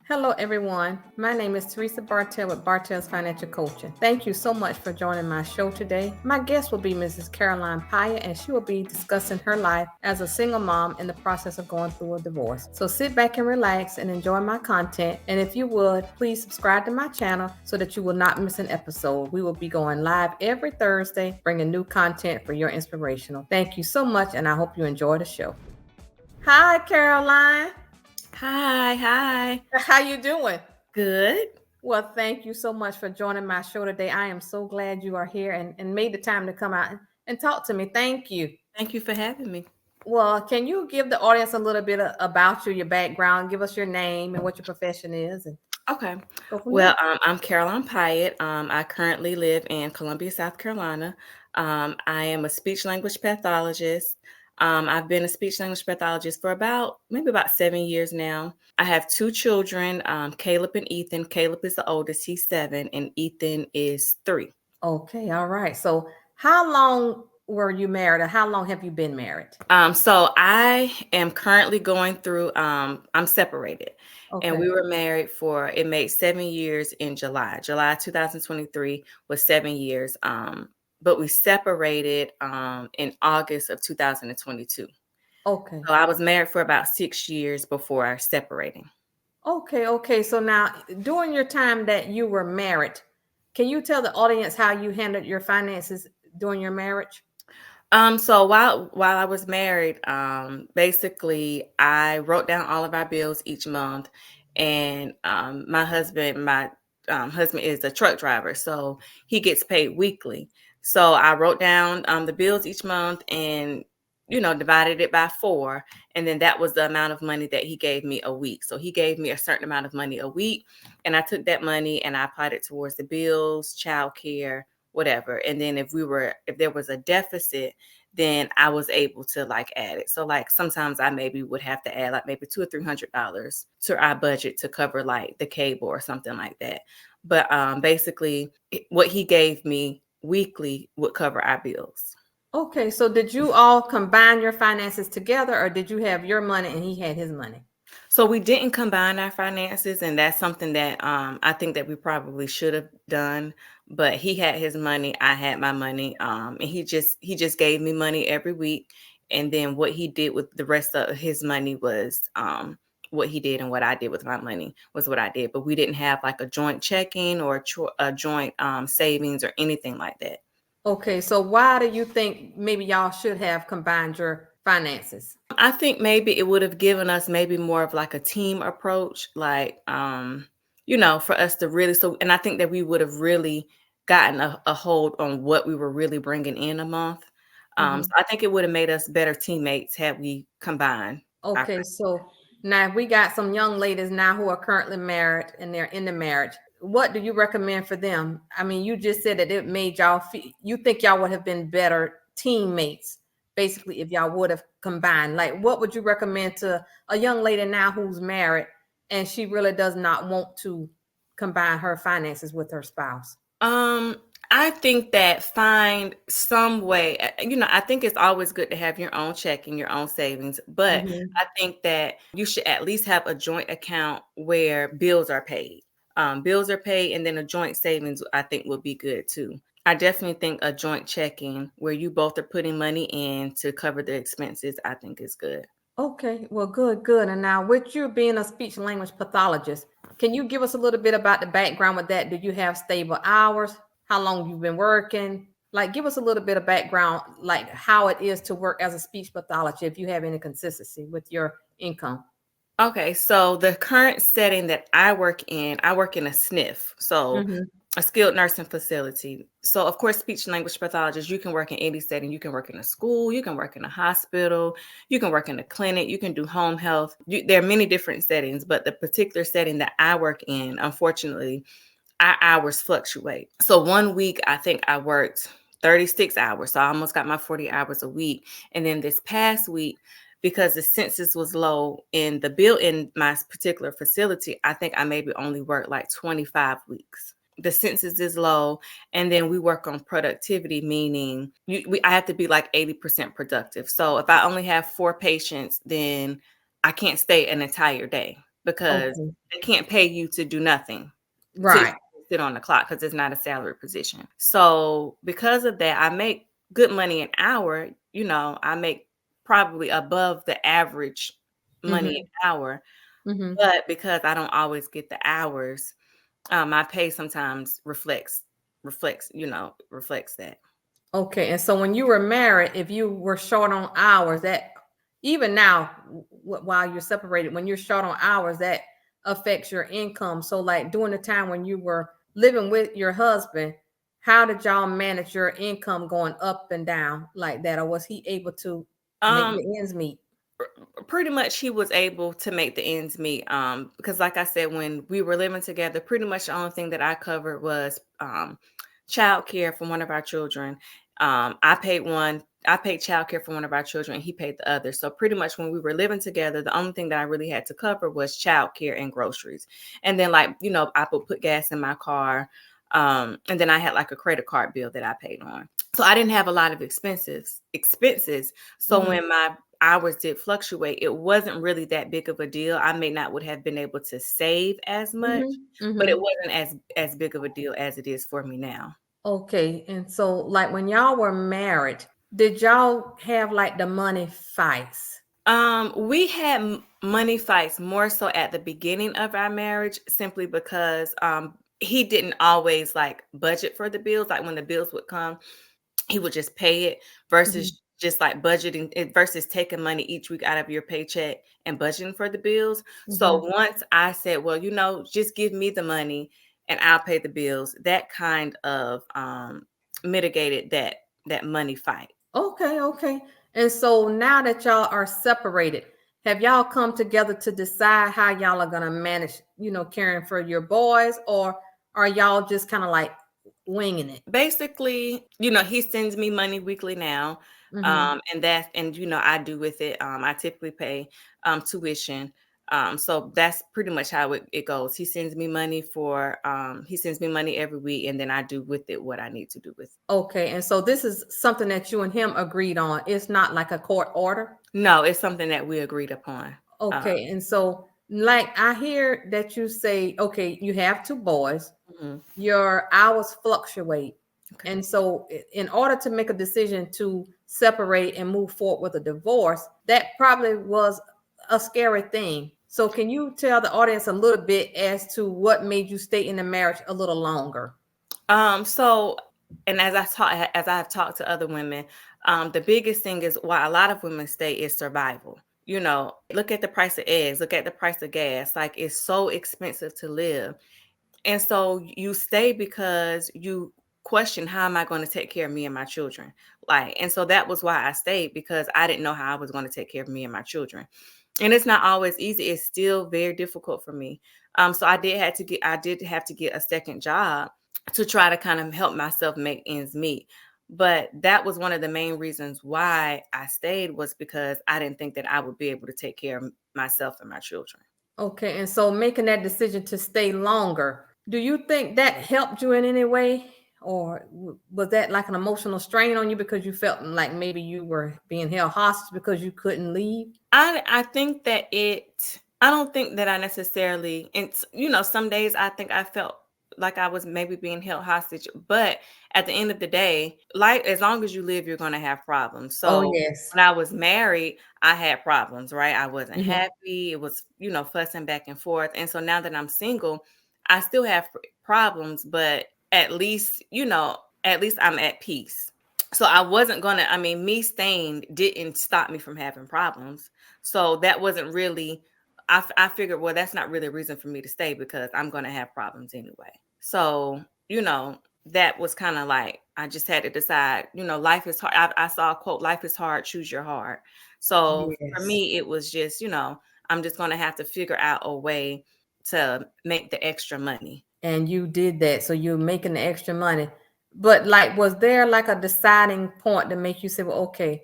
Hello, everyone. My name is Theresa Bartelle with Bartelle's Financial Coaching. Thank you so much for joining my show today. My guest will be Mrs. Caroline Pyatt, and she will be discussing her life as a single mom in the process of going through a divorce. So sit back and relax and enjoy my content. And if you would, please subscribe to my channel so that you will not miss an episode. We will be going live every Thursday, bringing new content for your inspirational. Thank you so much, and I hope you enjoy the show. Hi, Caroline. Hi. How you doing? Good. Well, thank you so much for joining my show today. I am so glad you are here and made the time to come out and talk to me. Thank you. Thank you for having me. Well, can you give the audience a little bit about you, your background, give us your name and what your profession is, and Okay. go from there? I'm Caroline Pyatt. I currently live in Columbia, South Carolina. I am a speech language pathologist. I've been a speech language pathologist for maybe about 7 years now. I have two children, Caleb and Ethan. Caleb is the oldest, he's 7, and Ethan is 3. Okay, all right. So, how long were you married, or how long have you been married? So I am currently going through, I'm separated, and Okay. we were married it made 7 years in July. July 2023 was 7 years. But we separated in August of 2022. Okay. So I was married for about 6 years before separating. Okay. So now, during your time that you were married, can you tell the audience how you handled your finances during your marriage? So while I was married, basically I wrote down all of our bills each month, and my husband is a truck driver, so he gets paid weekly. So I wrote down the bills each month, and divided it by 4, and then that was the amount of money that he gave me a week. So he gave me a certain amount of money a week, and I took that money and I applied it towards the bills, childcare, whatever. And then if there was a deficit, then I was able to like add it. So like sometimes I maybe would have to add like maybe $200 or $300 to our budget to cover like the cable or something like that. But basically what he gave me weekly would cover our bills. Okay, so did you all combine your finances together, or did you have your money and he had his money? So we didn't combine our finances, and that's something that I think that we probably should have done. But he had his money, I had my money, and he just gave me money every week, and then what he did with the rest of his money was what he did, and what I did with my money was what I did. But we didn't have like a joint checking or a joint savings or anything like that. Okay, so why do you think maybe y'all should have combined your finances? I think maybe it would have given us maybe more of like a team approach, like for us to really and I think that we would have really gotten a hold on what we were really bringing in a month. So Hmm. I think it would have made us better teammates had we combined our. Okay, so now we got some young ladies now who are currently married and they're in the marriage. What do you recommend for them? I mean, you just said that it made y'all feel, you think y'all would have been better teammates, basically, if y'all would have combined. Like, what would you recommend to a young lady now who's married and she really does not want to combine her finances with her spouse? Um, I think that find some way, I think it's always good to have your own checking, your own savings, but Hmm. I think that you should at least have a joint account where bills are paid. Bills are paid, and then a joint savings, I think, would be good too. I definitely think a joint checking where you both are putting money in to cover the expenses, I think is good. Okay, well, good. And now, with you being a speech language pathologist, can you give us a little bit about the background with that? Do you have stable hours? How long you've been working? Like, give us a little bit of background, like how it is to work as a speech pathologist, if you have any consistency with your income. Okay, so the current setting that I work in a SNF, so Hmm. a skilled nursing facility. So, of course, speech and language pathologist, you can work in any setting. You can work in a school, you can work in a hospital, you can work in a clinic, you can do home health. There are many different settings, but the particular setting that I work in, unfortunately, our hours fluctuate. So, one week, I think I worked 36 hours. So, I almost got my 40 hours a week. And then this past week, because the census was low in my particular facility, I think I maybe only worked like 25 weeks. The census is low, and then we work on productivity, meaning I have to be like 80% productive. So if I only have 4 patients, then I can't stay an entire day. because Okay. they can't pay you to do nothing, to Right. sit on the clock, because it's not a salary position. So because of that, I make good money an hour. I make probably above the average money Mm-hmm. an hour. Mm-hmm. But because I don't always get the hours, my pay sometimes reflects that. Okay. And so when you were married, if you were short on hours, that even now, while you're separated, when you're short on hours, that affects your income. So, like during the time when you were living with your husband, how did y'all manage your income going up and down like that? Or was he able to make Um, the ends meet? Pretty much he was able to make the ends meet. Because like I said, when we were living together, pretty much the only thing that I covered was child care for one of our children. I paid child care for one of our children, and he paid the other. So pretty much when we were living together, the only thing that I really had to cover was child care and groceries. And then I would put gas in my car. And then I had like a credit card bill that I paid on. So I didn't have a lot of expenses. So Mm-hmm. when my hours did fluctuate, it wasn't really that big of a deal. I may not would have been able to save as much, Mm-hmm. but it Mm-hmm. wasn't as big of a deal as it is for me now. Okay. And so, like when y'all were married, did y'all have like the money fights? We had money fights more so at the beginning of our marriage, simply because he didn't always like budget for the bills. Like when the bills would come, he would just pay it Mm-hmm. versus just like budgeting it versus taking money each week out of your paycheck and budgeting for the bills. So Mm-hmm. once I said, well, just give me the money and I'll pay the bills, that kind of mitigated that money fight. Okay, okay. And so now that y'all are separated, have y'all come together to decide how y'all are gonna manage, caring for your boys, or are y'all just kind of like winging it? Basically, he sends me money weekly now. Mm-hmm. And I do with it. I typically pay tuition. So that's pretty much how it goes. He sends me money every week, and then I do with it what I need to do with it. Okay, and so this is something that you and him agreed on. It's not like a court order. No, it's something that we agreed upon. Okay, and so like I hear that you say, okay, you have two boys, Mhm. your hours fluctuate. Okay. And so, in order to make a decision to separate and move forward with a divorce, that probably was a scary thing. So, can you tell the audience a little bit as to what made you stay in the marriage a little longer? So, and as I have talked to other women, the biggest thing is why a lot of women stay is survival. Look at the price of eggs, look at the price of gas. Like it's so expensive to live. And so you stay because you question, how am I going to take care of me and my children? And so that was why I stayed, because I didn't know how I was going to take care of me and my children. And it's not always easy. It's still very difficult for me. So I did have to get a second job to try to kind of help myself make ends meet. But that was one of the main reasons why I stayed, was because I didn't think that I would be able to take care of myself and my children. Okay, and so making that decision to stay longer, do you think that helped you in any way? Or was that like an emotional strain on you because you felt like maybe you were being held hostage because you couldn't leave? I think that I don't think that I necessarily, and some days I think I felt like I was maybe being held hostage, but at the end of the day, life, as long as you live, you're going to have problems. Oh, So yes. when I was married, I had problems, right? I wasn't Hmm. happy. It was, fussing back and forth. And so now that I'm single, I still have problems, but at least I'm at peace. So I wasn't gonna, I mean, me staying didn't stop me from having problems. So that wasn't really, I figured, well, that's not really a reason for me to stay, because I'm gonna have problems anyway. So, that was kind of like, I just had to decide, life is hard. I saw a quote, life is hard, choose your heart. So for Yes. me, it was just, I'm just gonna have to figure out a way to make the extra money. And you did that. So you're making the extra money. But like, was there like a deciding point to make you say, well, okay,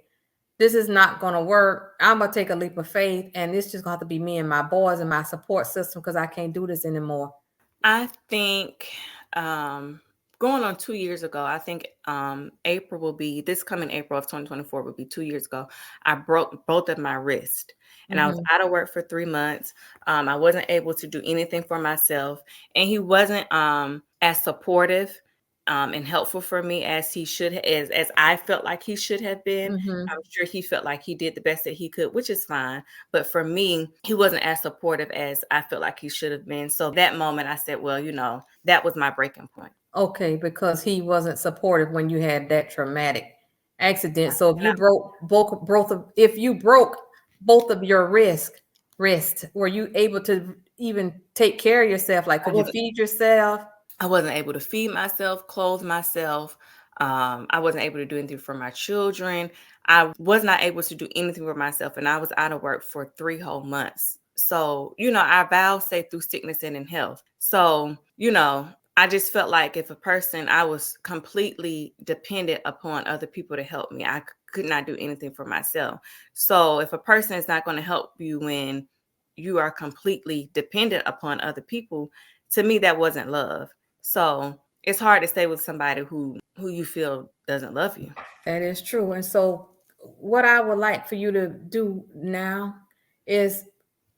this is not going to work. I'm going to take a leap of faith, and it's just going to have to be me and my boys and my support system because I can't do this anymore. I think um going on 2 years ago. I think April will be this coming April of 2024 will be 2 years ago. I broke both of my wrists, and I was Mm-hmm. out of work for 3 months. I wasn't able to do anything for myself, and he wasn't as supportive and helpful for me as he should as I felt like he should have been. Mm-hmm. I'm sure he felt like he did the best that he could, which is fine. But for me, he wasn't as supportive as I felt like he should have been. So that moment I said, well, that was my breaking point. Okay, because he wasn't supportive when you had that traumatic accident. So if And you broke if you broke both of your wrist, were you able to even take care of yourself? Like, I could you wasn't feed yourself? I wasn't able to feed myself, clothe myself. I wasn't able to do anything for my children. I was not able to do anything for myself, and I was out of work for 3 whole months. So, our vows say through sickness and in health. So, I just felt like if I was completely dependent upon other people to help me. I could not do anything for myself. So, if a person is not going to help you when you are completely dependent upon other people, to me, that wasn't love. So it's hard to stay with somebody who you feel doesn't love you. That is true. And so, what I would like for you to do now is,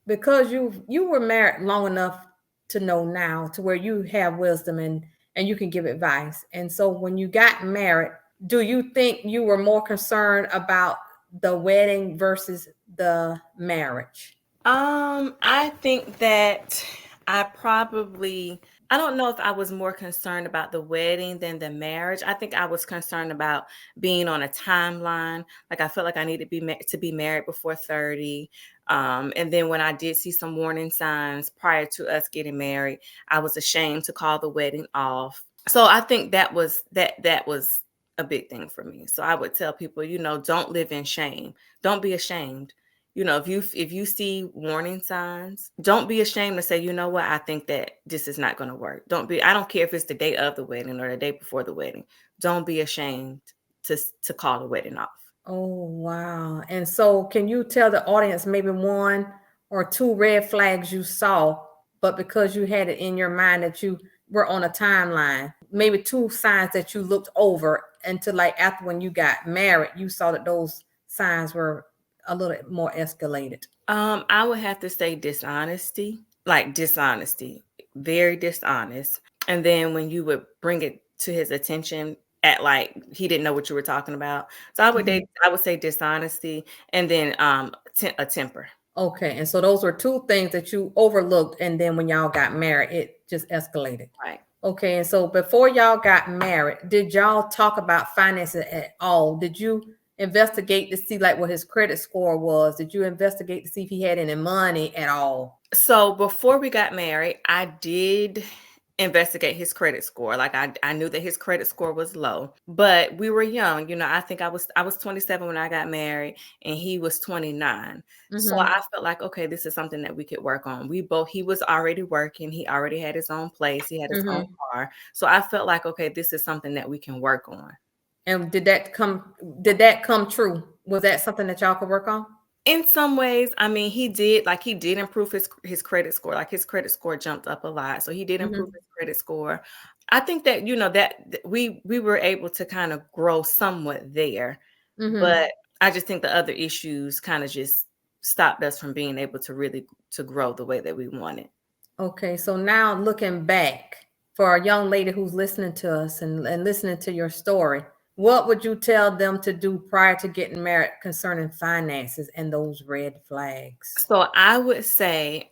because you were married long enough to know now to where you have wisdom and you can give advice. And so, when you got married, do you think you were more concerned about the wedding versus the marriage? I think that I don't know if I was more concerned about the wedding than the marriage. I think I was concerned about being on a timeline. Like I felt like I needed to be married before 30. And then when I did see some warning signs prior to us getting married, I was ashamed to call the wedding off. So I think that was a big thing for me. So I would tell people, don't live in shame. Don't be ashamed. If you see warning signs, don't be ashamed to say, you know what, I think that this is not going to work. I don't care if it's the day of the wedding or the day before the wedding. Don't be ashamed to call the wedding off. Oh, wow. And so, can you tell the audience maybe one or two red flags you saw, but because you had it in your mind that you were on a timeline, maybe two signs that you looked over until, like, after when you got married, you saw that those signs were a little more escalated? I would have to say dishonesty, like dishonesty, very dishonest. And then when you would bring it to his attention at like he didn't know what you were talking about. So Mhm. I would say dishonesty, and then a temper. Okay. And so those were two things that you overlooked. And then when y'all got married, it just escalated. Right. Okay, and so before y'all got married, did y'all talk about finances at all? Did you investigate to see like what his credit score was? Did you investigate to see if he had any money at all? So before we got married, I did investigate his credit score. Like I knew that his credit score was low, but we were young. I think I was 27 when I got married, and he was 29. So Mm-hmm. I felt like, okay, this is something that we could work on. He was already working. He already had his own place. He had his own Mm-hmm. car. So I felt like, okay, this is something that we can work on. And did that come true? Was that something that y'all could work on? In some ways, I mean, he did improve his credit score. Like his credit score jumped up a lot. So he did improve Mm-hmm. his credit score. I think that, we were able to kind of grow somewhat there, Mm-hmm. but I just think the other issues kind of just stopped us from being able to really to grow the way that we wanted. Okay, so now looking back, for a young lady who's listening to us and listening to your story, what would you tell them to do prior to getting married concerning finances and those red flags? So I would say,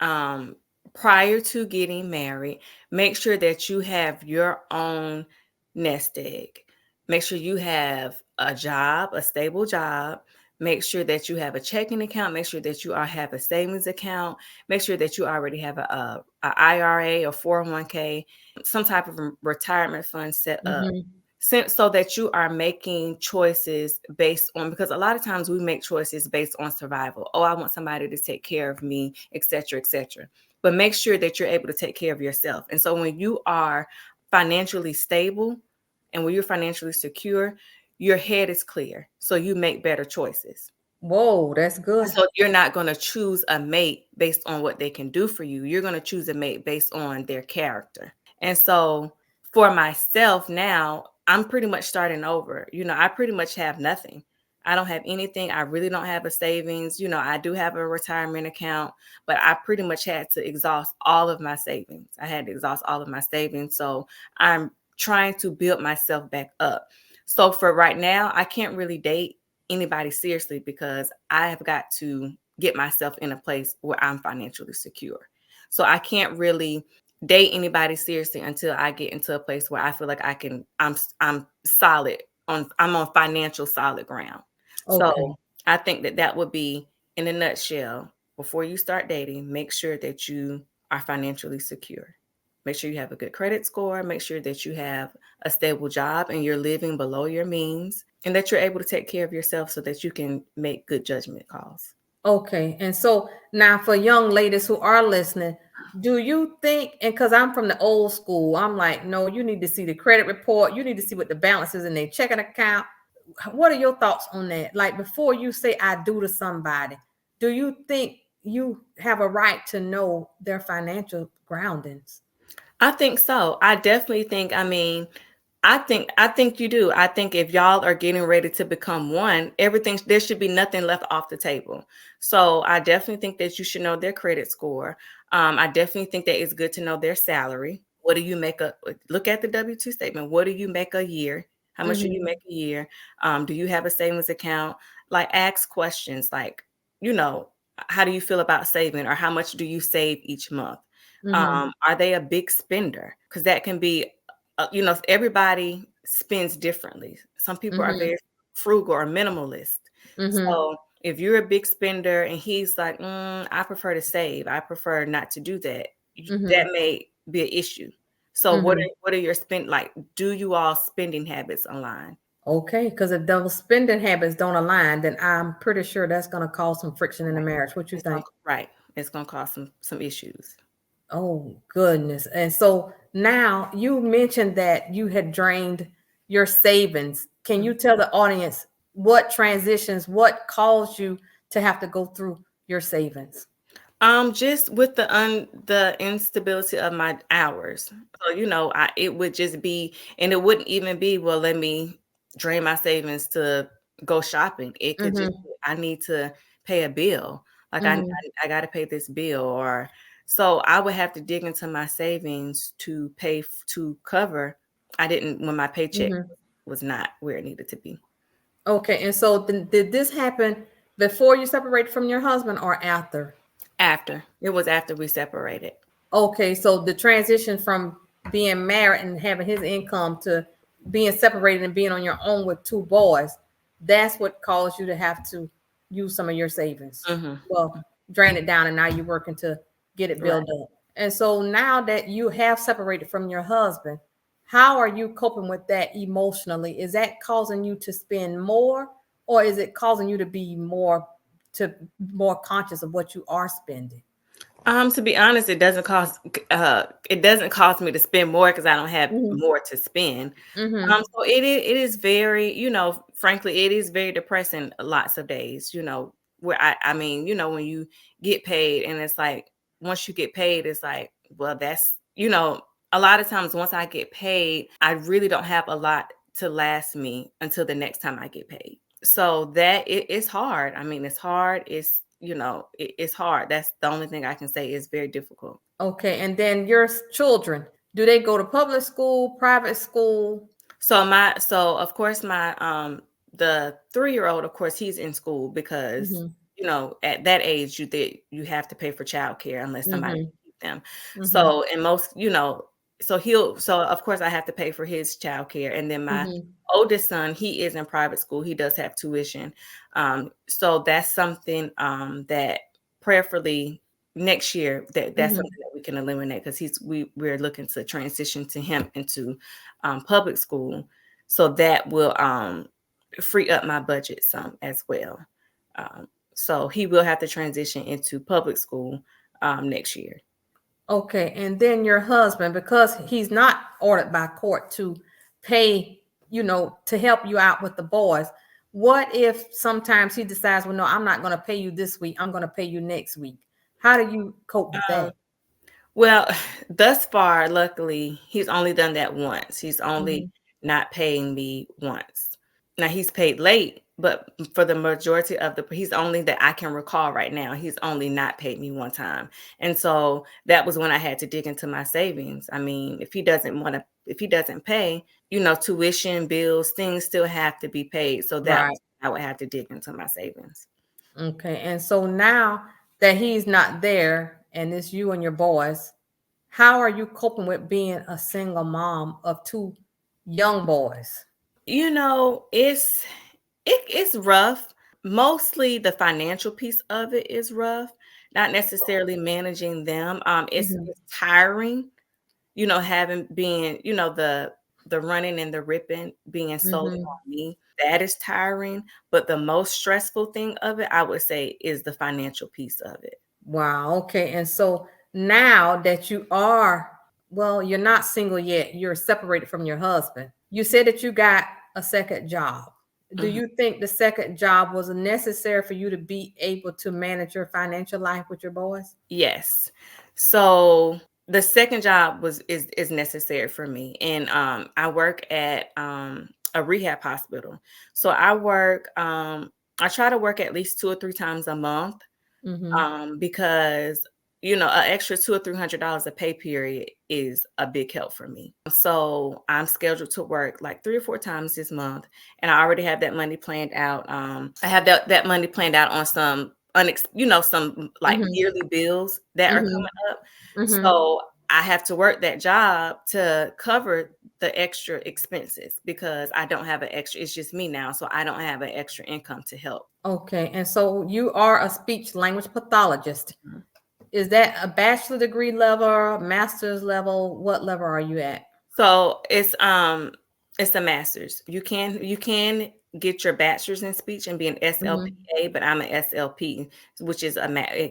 prior to getting married, make sure that you have your own nest egg. Make sure you have a job, a stable job. Make sure that you have a checking account. Make sure that have a savings account. Make sure that you already have a IRA or 401k, some type of retirement fund set up, Mm-hmm. so that you are making choices based on, because a lot of times we make choices based on survival. Oh, I want somebody to take care of me, etc., etc. But make sure that you're able to take care of yourself. And so when you are financially stable and when you're financially secure, your head is clear. So you make better choices. Whoa, that's good. So you're not going to choose a mate based on what they can do for you. You're going to choose a mate based on their character. And so For myself now, I'm pretty much starting over. I pretty much have nothing. I don't have anything. I really don't have a savings. I do have a retirement account, but I pretty much had to exhaust all of my savings. I had to exhaust all of my savings. So I'm trying to build myself back up. So for right now, I can't really date anybody seriously because I have got to get myself in a place where I'm financially secure. So I can't really date anybody seriously until I get into a place where I feel like I'm solid I'm on financial solid ground. Okay. So I think that would be, in a nutshell, before you start dating, make sure that you are financially secure. Make sure you have a good credit score, make sure that you have a stable job and you're living below your means, and that you're able to take care of yourself so that you can make good judgment calls. Okay. And so now for young ladies who are listening, do you think, and because I'm from the old school, I'm like, no, you need to see the credit report. You need to see what the balance is in their checking account. What are your thoughts on that? Like before you say I do to somebody, do you think you have a right to know their financial groundings? I think so. I definitely think, I think you do. I think if y'all are getting ready to become one, everything there should be nothing left off the table. So I definitely think that you should know their credit score. I definitely think that it's good to know their salary. What do you make a look at the W-2 statement? What do you make a year? How much do you Mm-hmm. make a year? Do you have a savings account? Like ask questions like, you know, how do you feel about saving or how much do you save each month? Mm-hmm. Are they a big spender? Because that can be everybody spends differently. Some people are Mm-hmm. very frugal or minimalist. Mm-hmm. So if you're a big spender and he's like, I prefer to save, I prefer not to do that, Mm-hmm. that may be an issue. So Mm-hmm. what are your do you all spending habits align? Okay, because if those spending habits don't align, then I'm pretty sure that's going to cause some friction in the Right. marriage. What you think? Right. It's gonna cause some issues. Oh, goodness. And so now you mentioned that you had drained your savings. Can you tell the audience what transitions, what caused you to have to go through your savings? Just with the instability of my hours. So, it would just be, and it wouldn't even be, well, let me drain my savings to go shopping. It could just Mm-hmm. be, I need to pay a bill. Like Mm-hmm. I got to pay this bill, or so I would have to dig into my savings to to cover. I didn't when my paycheck Mm-hmm. was not where it needed to be. Okay. And so did this happen before you separated from your husband or after? After it was after we separated. Okay, so the transition from being married and having his income to being separated and being on your own with two boys, that's what caused you to have to use some of your savings. Hmm. Well, drain it down, and now you're working to get it Right. built up. And so now that you have separated from your husband, how are you coping with that emotionally? Is that causing you to spend more, or is it causing you to be more conscious of what you are spending? To be honest, it doesn't cost me to spend more because I don't have Mm-hmm. more to spend. Mm-hmm. So it is very, frankly, it is very depressing lots of days, where when you get paid and it's like once you get paid, it's like, well, a lot of times once I get paid, I really don't have a lot to last me until the next time I get paid. So it's hard. I mean, it's hard. It's hard. That's the only thing I can say is very difficult. Okay, and then your children, do they go to public school, private school? So of course the 3-year-old, of course, he's in school because Mhm. at that age you have to pay for childcare unless somebody Mhm. can keep them. Mhm. So in most, so of course I have to pay for his childcare, and then my Mhm. oldest son, he is in private school. He does have tuition. So that's something that prayerfully next year that's Mhm. something that we can eliminate because we're looking to transition to him into public school, so that will free up my budget some as well. Um, so he will have to transition into public school next year. Okay, and then your husband, because he's not ordered by court to pay, to help you out with the boys. What if sometimes he decides, well, no, I'm not going to pay you this week. I'm going to pay you next week. How do you cope with Um, that? Well, thus far, luckily, he's only done that once. He's only Mhm. not paying me once. Now he's paid late, but for the majority of he's only that I can recall right now, he's only not paid me one time. And so that was when I had to dig into my savings. I mean, if he doesn't pay, tuition, bills, things still have to be paid. So that Right. was I would have to dig into my savings. Okay. And so now that he's not there and it's you and your boys, how are you coping with being a single mom of two young boys? It's rough. Mostly the financial piece of it is rough, not necessarily managing them. It's tiring, having being, the running and the ripping being solely Mm-hmm. on me. That is tiring. But the most stressful thing of it, I would say, is the financial piece of it. Wow. Okay. And so now that you are, well, you're not single yet, you're separated from your husband. You said that you got a second job. Do Mhm. you think the second job was necessary for you to be able to manage your financial life with your boys? Yes. So the second job is necessary for me, and I work at a rehab hospital. So I try to work at least 2 or 3 times a month, Mm-hmm. because an extra $200 or $300 a pay period is a big help for me. So I'm scheduled to work like 3 or 4 times this month, and I already have that money planned out. I have that money planned out on some like Mm-hmm. yearly bills that are Mm-hmm. coming up. Mm-hmm. So I have to work that job to cover the extra expenses because I don't have an extra. It's just me now, so I don't have an extra income to help. Okay. And so you are a speech language pathologist. Is that a bachelor degree level, master's level? What level are you at? So it's a master's. You can get your bachelor's in speech and be an Mm-hmm. SLPA, but I'm an SLP, which is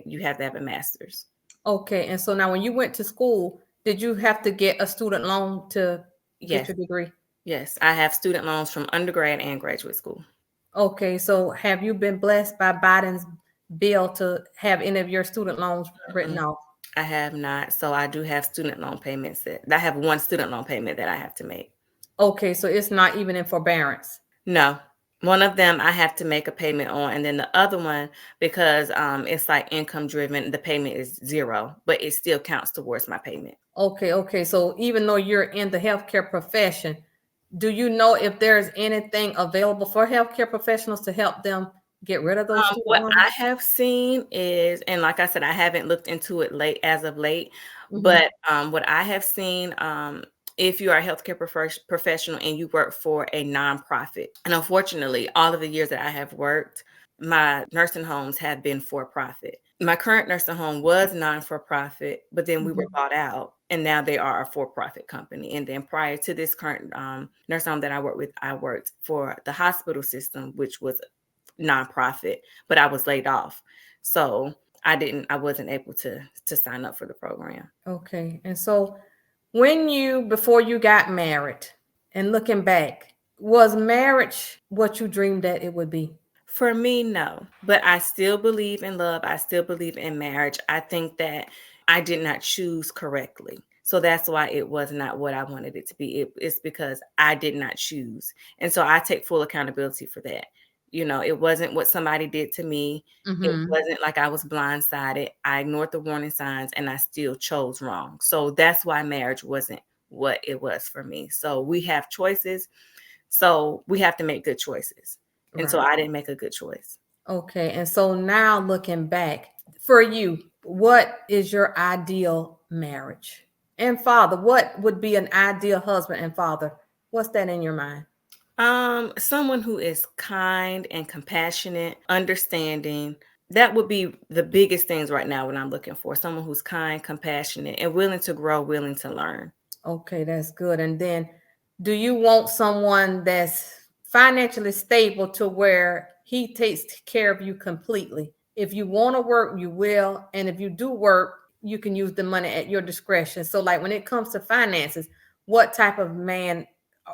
you have to have a master's. Okay. And so now when you went to school, did you have to get a student loan to get Yes, your degree? yes. I have student loans from undergrad and graduate school. Okay. So have you been blessed by Biden's bill to have any of your student loans written Mm, off? I have not. So I do have student loan payments that I have one student loan payment that I have to make. Okay. So it's not even in forbearance. No. One of them I have to make a payment on, and then the other one, because it's like income driven, the payment is zero, but it still counts towards my payment. Okay. Okay. So even though you're in the healthcare profession, do you know if there's anything available for healthcare professionals to help them get rid of those student What I loans? have seen is, and like I said, I haven't looked into it late as of late, Mm-hmm. but what I have seen, if you are a healthcare professional and you work for a nonprofit, and unfortunately, all of the years that I have worked, my nursing homes have been for profit. My current nursing home was non for profit, but then we were Mm-hmm. bought out, and now they are a for profit company. And then prior to this current nursing home that I work with, I worked for the hospital system, which was nonprofit, but I was laid off. So I wasn't able to sign up for the program. Okay. And so before you got married and looking back, was marriage what you dreamed that it would be? For me, no. But I still believe in love. I still believe in marriage. I think that I did not choose correctly. So that's why it was not what I wanted it to be. It's because I did not choose. And so I take full accountability for that. It wasn't what somebody did to me. It Mm-hmm. wasn't like I was blindsided. I ignored the warning signs and I still chose wrong. So that's why marriage wasn't what it was for me. So we have choices. So we have to make good choices. And so Right. I didn't make a good choice. Okay. And so now looking back, for you, what is your ideal marriage? And father, what would be an ideal husband and father? What's that in your mind? Someone who is kind and compassionate, understanding. That would be the biggest things right now what I'm looking for. Someone who's kind, compassionate, and willing to grow, willing to learn. Okay, that's good. And then do you want someone that's financially stable to where he takes care of you completely? If you want to work, you will. And if you do work, you can use the money at your discretion. So, like when it comes to finances, what type of man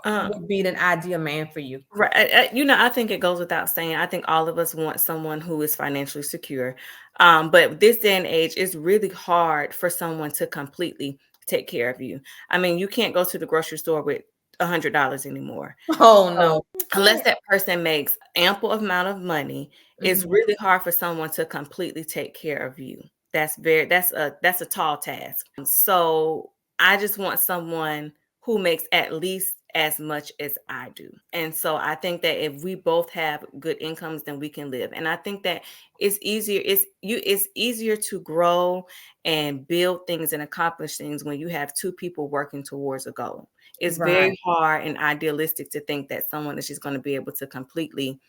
would be an ideal man for you? Right. I think it goes without saying. I think all of us want someone who is financially secure. But this day and age, it's really hard for someone to completely take care of you. I mean, you can't go to the grocery store with $100 anymore. Oh So no. unless that person makes ample amount of money, it's Mhm. really hard for someone to completely take care of you. That's a tall task. So I just want someone who makes at least as much as I do. And so I think that if we both have good incomes, then we can live. And I think that it's easier to grow and build things and accomplish things when you have two people working towards a goal. It's Right. very hard and idealistic to think that someone is just going to be able to completely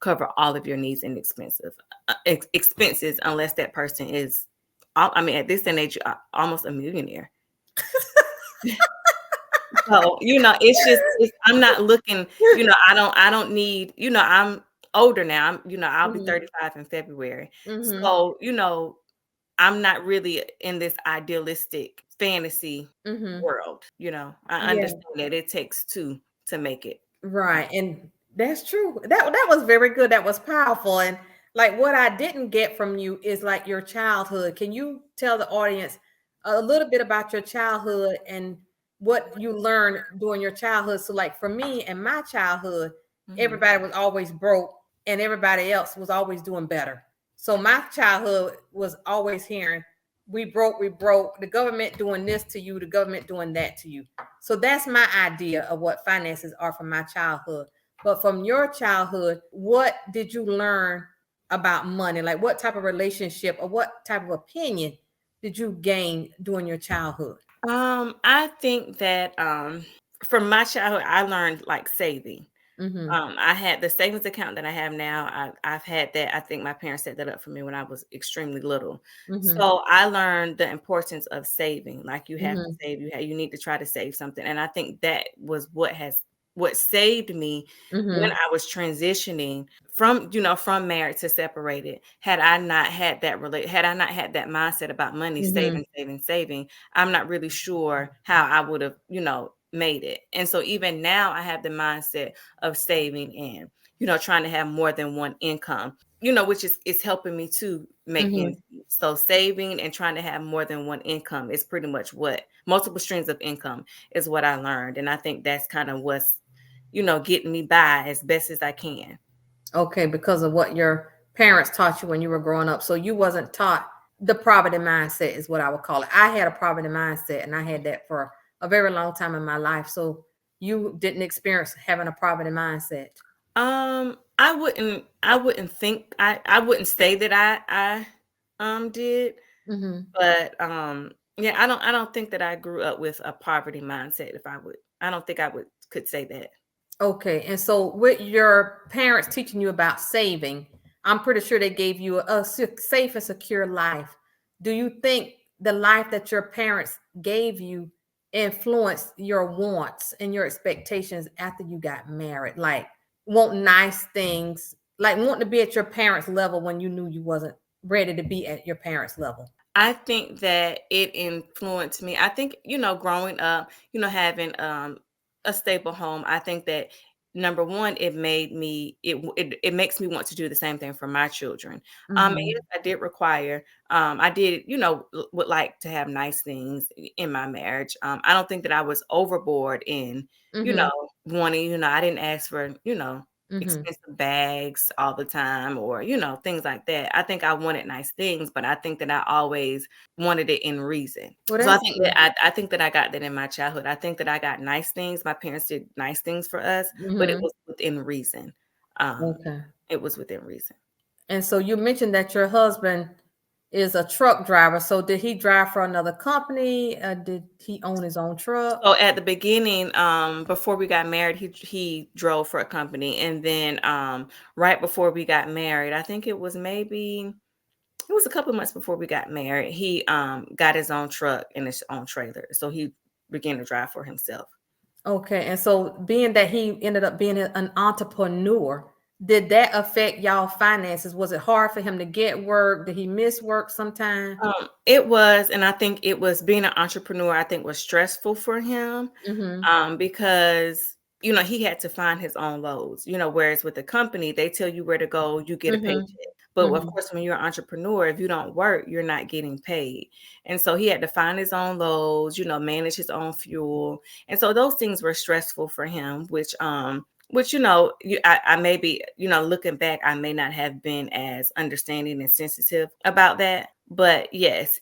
cover all of your needs and expenses unless that person is, I mean, at this day and age, almost a millionaire. So, I'm not looking, I don't need, I'm older now. I'll be Mhm. 35 in February. Mhm. So, I'm not really in this idealistic fantasy Mhm. world. I Yeah. understand that it takes two to make it. Right. And that's true. That was very good. That was powerful. And like what I didn't get from you is like your childhood. Can you tell the audience a little bit about your childhood and what you learned during your childhood? So like for me and my childhood, Mhm. everybody was always broke and everybody else was always doing better. So my childhood was always hearing, we broke, we broke, the government doing this to you, the government doing that to you. So that's my idea of what finances are from my childhood. But from your childhood, what did you learn about money? Like what type of relationship or what type of opinion did you gain during your childhood? I think that from my childhood, I learned like saving. Mm-hmm. I had the savings account that I have now. I've had that. I think my parents set that up for me when I was extremely little. Mm-hmm. So I learned the importance of saving. Like you have to Mm-hmm. save. You need to try to save something. And I think that was what saved me when Mm-hmm. I was transitioning from married to separated. Had I not had that mindset about money, Mm-hmm. saving, saving, saving, I'm not really sure how I would have, made it. And so even now I have the mindset of saving and trying to have more than one income, which is helping me to make ends Mm-hmm. meet. So saving and trying to have more than one income is pretty much what multiple streams of income is what I learned. And I think that's kind of what's getting me by as best as I can. Okay, because of what your parents taught you when you were growing up. So you wasn't taught the poverty mindset is what I would call it. I had a poverty mindset and I had that for a very long time in my life. So you didn't experience having a poverty mindset. I wouldn't think I wouldn't say that I did, Mm-hmm. but yeah, I don't think that I grew up with a poverty mindset. I don't think I would could say that. Okay. And so with your parents teaching you about saving, I'm pretty sure they gave you a safe and secure life. Do you think the life that your parents gave you influenced your wants and your expectations after you got married? Like want nice things, like wanting to be at your parents' level when you knew you wasn't ready to be at your parents' level. I think that it influenced me. I think, growing up, having a stable home, I think that number one, it makes me want to do the same thing for my children. And yes, Mm-hmm. I did, would like to have nice things in my marriage. I don't think that I was overboard in, Mm-hmm. wanting, I didn't ask for, Mm-hmm. expensive bags all the time or, things like that. I think I wanted nice things, but I think that I always wanted it in reason. Well, So I that's think good. that I think that I got that in my childhood. I think that I got nice things. My parents did nice things for us, but it Mm-hmm. was within reason. Um, Okay. it was within reason. And so you mentioned that your husband is a truck driver. So did he drive for another company? Did he own his own truck? So at the beginning, before we got married, he drove for a company, and then right before we got married, I think it was a couple of months before we got married. He got his own truck and his own trailer, so he began to drive for himself. Okay. And so being that he ended up being an entrepreneur, did that affect y'all finances? Was it hard for him to get work? Did he miss work sometime? It was, and I think it was being an entrepreneur. I think was stressful for him Mm-hmm. because he had to find his own loads, whereas with the company, they tell you where to go, you get a Mm-hmm. paycheck. But of Mm-hmm. course, when you're an entrepreneur, if you don't work, you're not getting paid. And so he had to find his own loads, manage his own fuel. And so those things were stressful for him, which I may be, looking back, I may not have been as understanding and sensitive about that. But yes,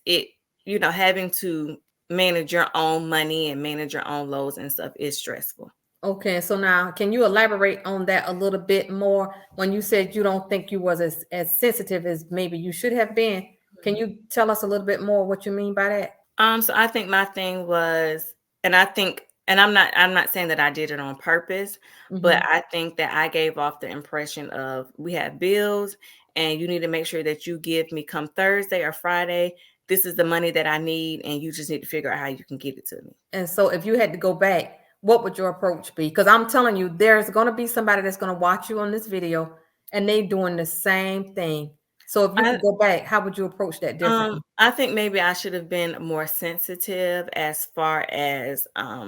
having to manage your own money and manage your own loads and stuff is stressful. Okay, so now can you elaborate on that a little bit more when you said you don't think you was as sensitive as maybe you should have been? Can you tell us a little bit more what you mean by that? So I think my thing was, and I'm not saying that I did it on purpose, but Mm-hmm. I think that I gave off the impression of, we have bills and you need to make sure that you give me, come Thursday or Friday, this is the money that I need, and you just need to figure out how you can get it to me. And so if you had to go back, what would your approach be? Because I'm telling you, there's going to be somebody that's going to watch you on this video and they doing the same thing. So if you I could go back, how would you approach that differently? I think maybe I should have been more sensitive as far as,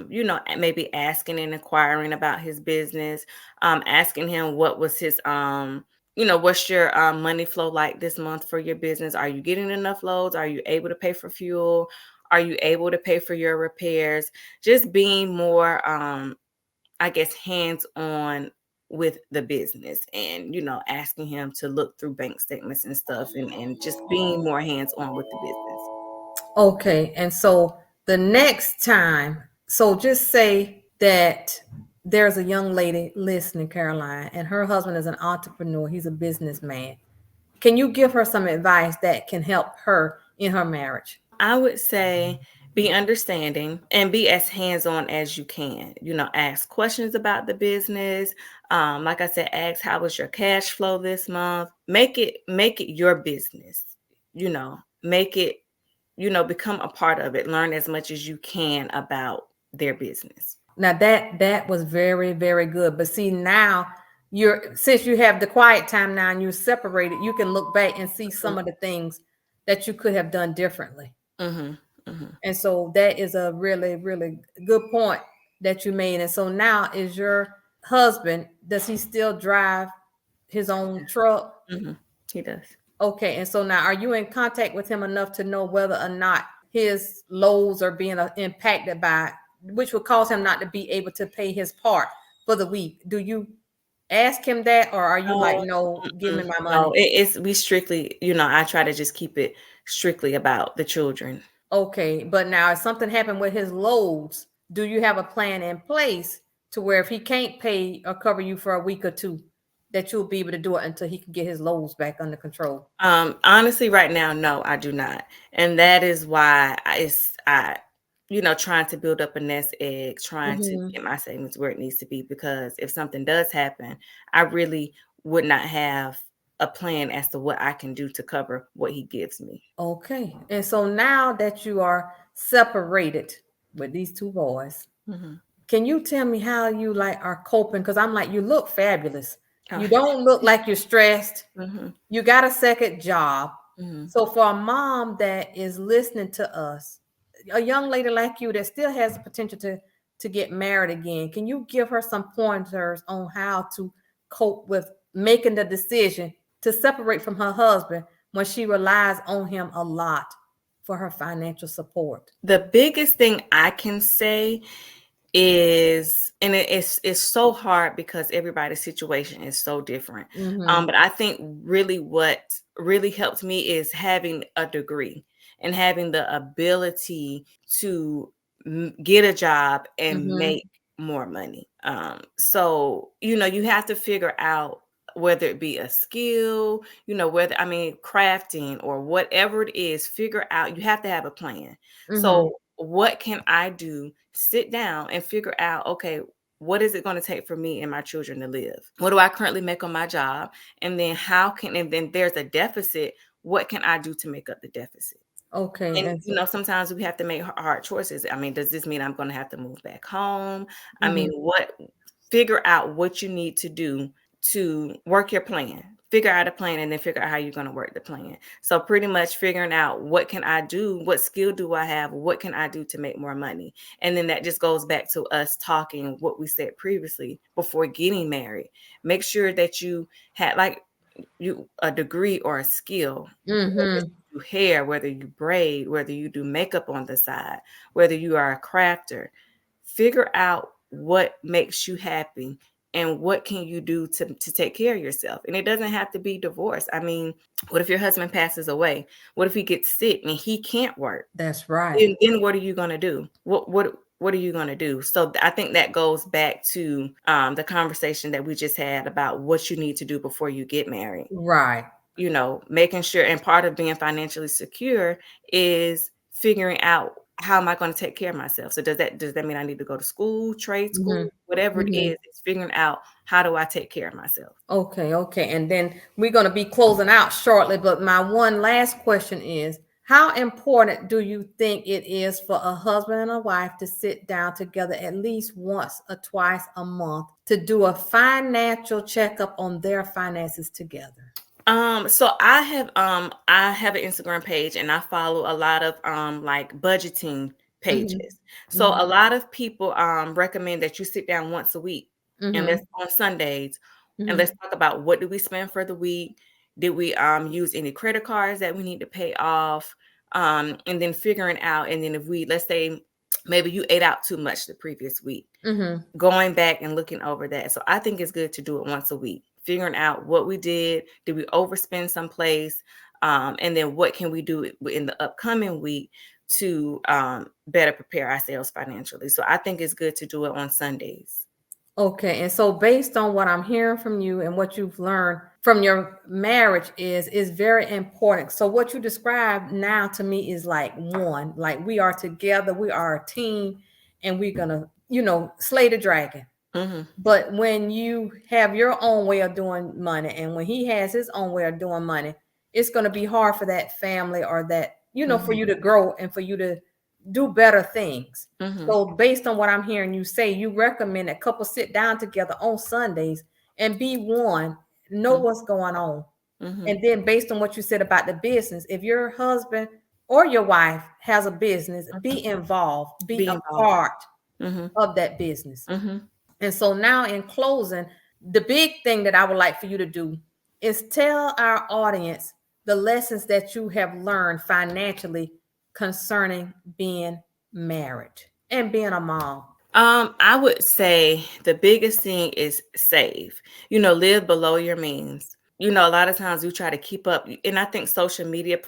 maybe asking and inquiring about his business, asking him what was his, what's your money flow like this month for your business? Are you getting enough loads? Are you able to pay for fuel? Are you able to pay for your repairs? Just being more, I guess, hands on with the business, and asking him to look through bank statements and stuff, and just being more hands on with the business. Okay, and so the next time, so just say that there's a young lady listening, Caroline, and her husband is an entrepreneur, he's a businessman. Can you give her some advice that can help her in her marriage? I would say be understanding and be as hands-on as you can. Ask questions about the business. Like I said, ask, how was your cash flow this month? Make it your business. Make it, become a part of it. Learn as much as you can about their business. Now that was very, very good. But see, now since you have the quiet time now and you're separated, you can look back and see some of the things that you could have done differently. Mm-hmm. Mm-hmm. And so that is a really, really good point that you made. And so now, is your husband, does he still drive his own truck? Mm-hmm. He does. Okay. And so now, are you in contact with him enough to know whether or not his loads are being impacted by, which would cause him not to be able to pay his part for the week? Do you ask him that, or are you like, No, no, give me my no, money? it's we strictly, I try to just keep it strictly about the children. Okay, but now if something happened with his loads, do you have a plan in place to where if he can't pay or cover you for a week or two, that you'll be able to do it until he can get his loads back under control? Honestly, right now, no, I do not, and that is why trying to build up a nest egg, trying to Mm-hmm. get my savings where it needs to be, because if something does happen, I really would not have a plan as to what I can do to cover what he gives me. Okay, and so now that you are separated with these two boys, Mm-hmm. can you tell me how you like are coping? Because I'm like, you look fabulous. Oh. You don't look like you're stressed. Mm-hmm. You got a second job. Mm-hmm. So for a mom that is listening to us, a young lady like you that still has the potential to get married again, can you give her some pointers on how to cope with making the decision to separate from her husband when she relies on him a lot for her financial support? The biggest thing I can say is, and it's so hard because everybody's situation is so different. Mm-hmm. But I think really what really helped me is having a degree and having the ability to get a job and Mm-hmm. make more money. So you have to figure out, whether it be a skill, crafting or whatever it is, figure out, you have to have a plan. Mm-hmm. So what can I do? Sit down and figure out, okay, what is it going to take for me and my children to live? What do I currently make on my job? And then and then there's a deficit. What can I do to make up the deficit? Okay. And And so, sometimes we have to make hard choices. I mean, does this mean I'm going to have to move back home? I mm-hmm. mean, figure out what you need to do to work your plan. figure out a plan, and then figure out how you're going to work the plan. So pretty much figuring out, what can I do? What skill do I have? What can I do to make more money? And then that just goes back to us talking what we said previously before getting married. Make sure that you had like a degree or a skill, whether Mm-hmm. you do hair, whether you braid, whether you do makeup on the side, whether you are a crafter. Figure out what makes you happy and what can you do to take care of yourself. And it doesn't have to be divorce. I mean, what if your husband passes away? What if he gets sick and he can't work? That's right. Then what are you going to do? What are you going to do? So I think that goes back to the conversation that we just had about what you need to do before you get married. Right. Making sure, and part of being financially secure is figuring out, how am I going to take care of myself? So does that mean I need to go to school, trade Mm-hmm. school, whatever it Mm-hmm. is, it's figuring out, how do I take care of myself? Okay. And then we're going to be closing out shortly, but my one last question is, how important do you think it is for a husband and a wife to sit down together at least once or twice a month to do a financial checkup on their finances together? So I have an Instagram page, and I follow a lot of like budgeting Mm-hmm. pages. So a lot of people recommend that you sit down once a week, and Mm-hmm. let's on Sundays, and Mm-hmm. let's talk about, what do we spend for the week? Did we use any credit cards that we need to pay off? And then figuring out, and then if we, let's say maybe you ate out too much the previous week, Mm-hmm. going back and looking over that. So I think it's good to do it once a week, figuring out what we did we overspend someplace, and then what can we do in the upcoming week to better prepare ourselves financially. So I think it's good to do it on Sundays. Okay, and so based on what I'm hearing from you and what you've learned from your marriage is very important. So what you described now to me is like one, like we are together, we are a team, and we're gonna, slay the dragon. Mm-hmm. But when you have your own way of doing money, and when he has his own way of doing money, it's gonna be hard for that family, or that, for Mm-hmm. you to grow and for you to do better things. Mm-hmm. So based on what I'm hearing you say, you recommend that couples sit down together on Sundays and be one, know what's going on. Mm-hmm. And then based on what you said about the business, if your husband or your wife has a business, be involved, be Be a involved. part Mm-hmm. of that business. Mm-hmm. And so now in closing, the big thing that I would like for you to do is tell our audience the lessons that you have learned financially concerning being married and being a mom. I would say the biggest thing is save. Live below your means. A lot of times we try to keep up, and I think social media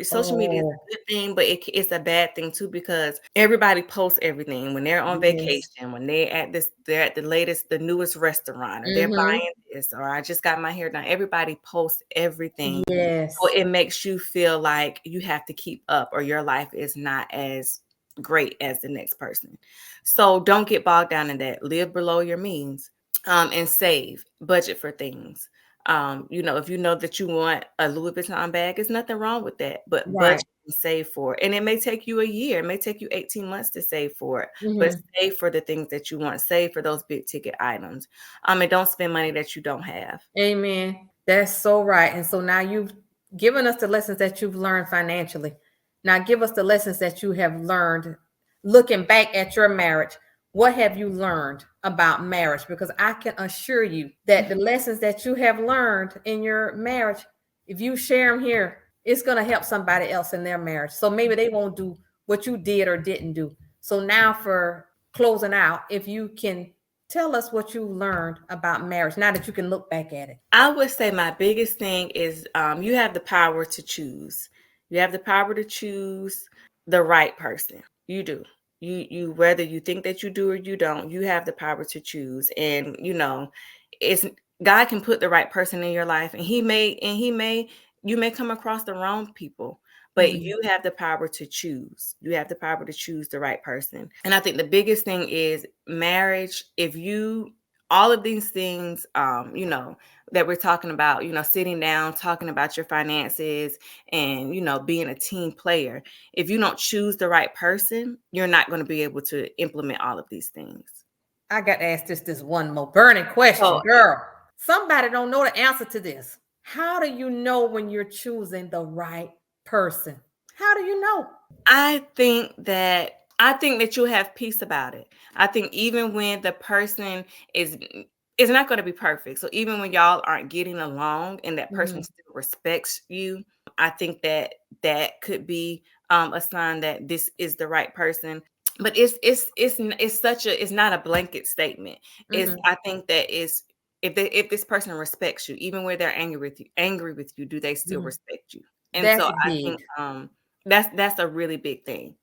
social media is Oh, a good thing, but it's a bad thing too, because everybody posts everything when they're on yes. vacation, when they're at the newest restaurant, or they're Mm-hmm. buying this, or I just got my hair done. Everybody posts everything, so Yes. it makes you feel like you have to keep up, or your life is not as great as the next person. So don't get bogged down in that. Live below your means, and save, budget for things. If you know that you want a Louis Vuitton bag, there's nothing wrong with that, but Right. budget and save for it. And it may take you a year, it may take you 18 months to save for it, but Mm-hmm. save for the things that you want, save for those big ticket items. And don't spend money that you don't have. Amen. That's so right. And so now you've given us the lessons that you've learned financially. Now give us the lessons that you have learned looking back at your marriage. What have you learned about marriage? Because I can assure you that the lessons that you have learned in your marriage, if you share them here, it's going to help somebody else in their marriage. So maybe they won't do what you did or didn't do. So now for closing out, if you can tell us what you learned about marriage now that you can look back at it. I would say my biggest thing is, you have the power to choose. You have the power to choose the right person. You do. You whether you think that you do or you don't, you have the power to choose. And it's God can put the right person in your life, and you may come across the wrong people, but Mhm. you have the power to choose. You have the power to choose the right person. And I think the biggest thing is marriage. If you all of these things, that we're talking about, sitting down, talking about your finances, and, being a team player. If you don't choose the right person, you're not going to be able to implement all of these things. I got to ask this one more burning question, So girl. Somebody don't know the answer to this. How do you know when you're choosing the right person? How do you know? I think that you have peace about it. I think even when the person is not going to be perfect. So even when y'all aren't getting along and that person Mhm. still respects you, I think that that could be a sign that this is the right person. But it's not a blanket statement. It's Mhm. I think that is if this person respects you, even when they're angry with you, do they still Mhm. respect you? And so That's I big. think that's a really big thing.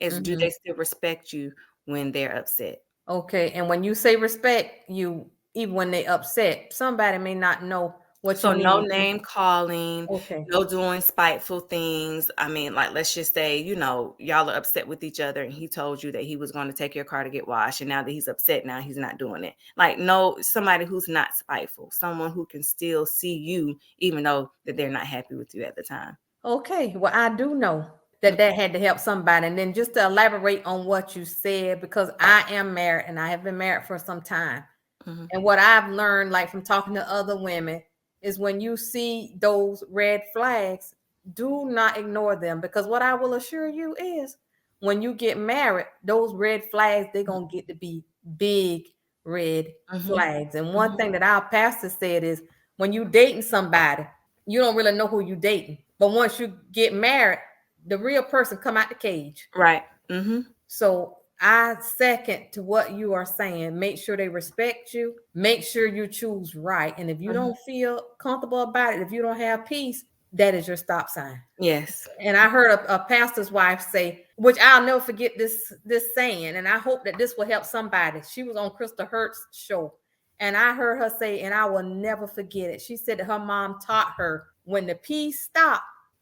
Is do they Mhm. still respect you when they're upset? Okay, and when you say respect, you even when they upset, somebody may not know what you So no mean. name calling, Okay. no doing spiteful things. I mean, like let's just say, y'all are upset with each other and he told you that he was going to take your car to get washed and now that he's upset now he's not doing it. Like no, somebody who's not spiteful, someone who can still see you even though that they're not happy with you at the time. Okay. Well, I do know that Okay. that had to help somebody. And then just to elaborate on what you said, because I am married and I have been married for some time. Mhm. And what I've learned, like from talking to other women, is when you see those red flags, do not ignore them. Because what I will assure you is when you get married, those red flags, they're going to get to be big red Mhm. flags. And one Mhm. thing that our pastor said is when you dating somebody, you don't really know who you dating. But once you get married, the real person come out the cage. Right. Mhm. So I second to what you are saying. Make sure they respect you. Make sure you choose right. And if you Mhm. don't feel comfortable about it, if you don't have peace, that is your stop sign. Yes. And I heard a pastor's wife say, which I'll never forget this saying, and I hope that this will help somebody. She was on Krista Hurt's show, and I heard her say, and I will never forget it. She said that her mom taught her when the peace stop,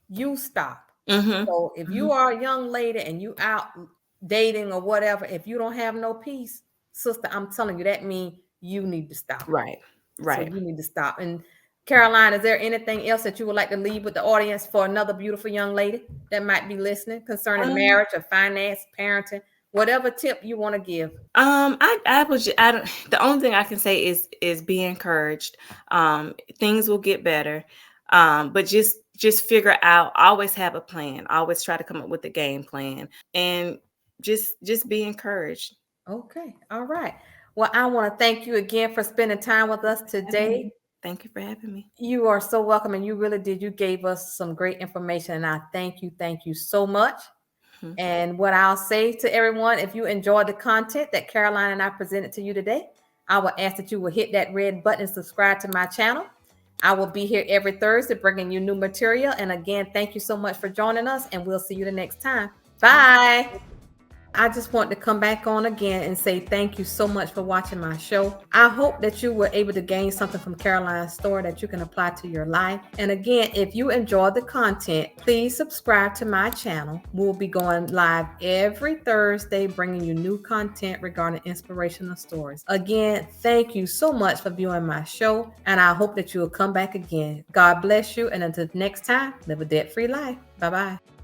you stop. Mhm. So if you Mhm. are a young lady and you out dating or whatever, if you don't have no peace, sister, I'm telling you, that means you need to stop. Right. So Right. you need to stop. And Caroline, is there anything else that you would like to leave with the audience for another beautiful young lady that might be listening concerning Um, marriage or finance, parenting, whatever tip you want to give? I was I don't the only thing I can say is be encouraged. Things will get better. But just figure out, always have a plan. Always try to come up with a game plan and just be encouraged. Okay. All right. Well, I want to thank you again for spending time with us Having today. me. Thank you for having me. You are so welcome, and you really did. You gave us some great information, and I thank you so much. Mhm. And what I'll say to everyone, if you enjoyed the content that Caroline and I presented to you today, I will ask that you will hit that red button and subscribe to my channel. I will be here every Thursday bringing you new material. And again, thank you so much for joining us, and we'll see you the next time. Bye. I just want to come back on again and say thank you so much for watching my show. I hope that you were able to gain something from Caroline's story that you can apply to your life. And again, if you enjoyed the content, please subscribe to my channel. We'll be going live every Thursday, bringing you new content regarding inspirational stories. Again, thank you so much for viewing my show, and I hope that you will come back again. God bless you, and until next time, live a debt-free life. Bye-bye.